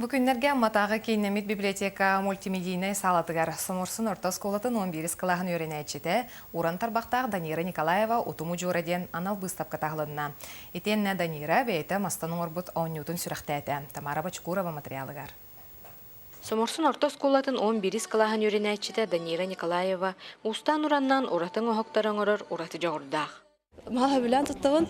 Бүгүннерге матағы кейнемит библиотека мультимедийный салатыгар Соморсын орта сколатын 11 кылағын өренәйтшіде уран тарбақтағы Данира Николаева утуму жораден анал быстапка тағылынна. Етенне Данира бейті мастаның орбут 10 ньютон сүріқтәті. Тамара Бачкурова материалыгар. Соморсын орта сколатын 11 кылағын өренәйтшіде Данира Николаева устан ураннан уратың оғықтарын орыр ураты жоғырдақ. Маха билан тоттогон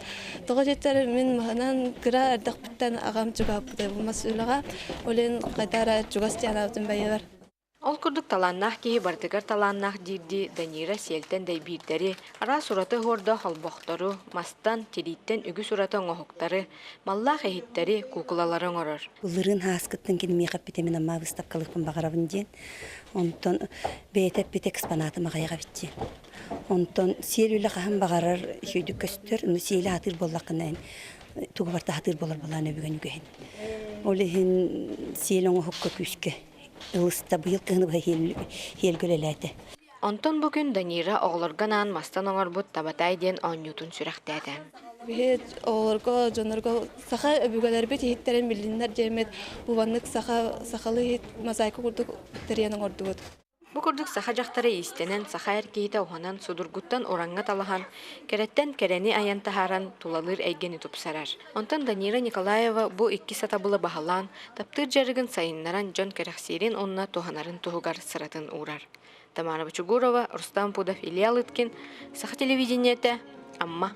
того жеттер мен маханан кыра эрдак биттен агам жугап масуулага олен кайтара жугастяна утун байыр. Ол күрдік таланнақ кейі бардығар таланнақ дирди Данира селтен дәй бирдері, ара сураты хорда халбоқтары, мастан телиттен үгі сураты оңоқтары, маллақ әйіттері кукулаларын орыр. Улырын хаскыттын кен мейқап бітемін амма выставкалықпын бағарабын ден. Онтон бейтеп бет экспонаты мағайға бітті. Онтон сел үлі қағын бағарар шүйдік көстер, селі атыр боллаққынан туғы барта атыр болар боланы бүгін үгіген. Олығын сел оңы хоққа күшкі. Илыста быйыл кыны хелгөлеләте. Онтон бүгін Данира оғлырғанан мастан оңырбұт табатай ден 10 ньютон сүрәқтәді. Бет оғлырға, жонырға сақа өбігелер бет ехеттерін білдіңдер жемет бұванлық сақалы ехет мозаика құрдық біттеренің ордығыд. Бу күрдік саха жақтары истенен саха әркейті оғанан судургуттан ораңға талахан, кереттен керені аян тахаран тулалыр әйгені тупсарар. Онтан Данира Николаева бу 2 сатабылы бағалан, таптыр жарығын сайыннаран жон керексерин онна туханарын тухугар сыратын урар. Тамара Бачугурова, Рустам Пудов, Илья Лыткин, Саха телевидениеті, Амма.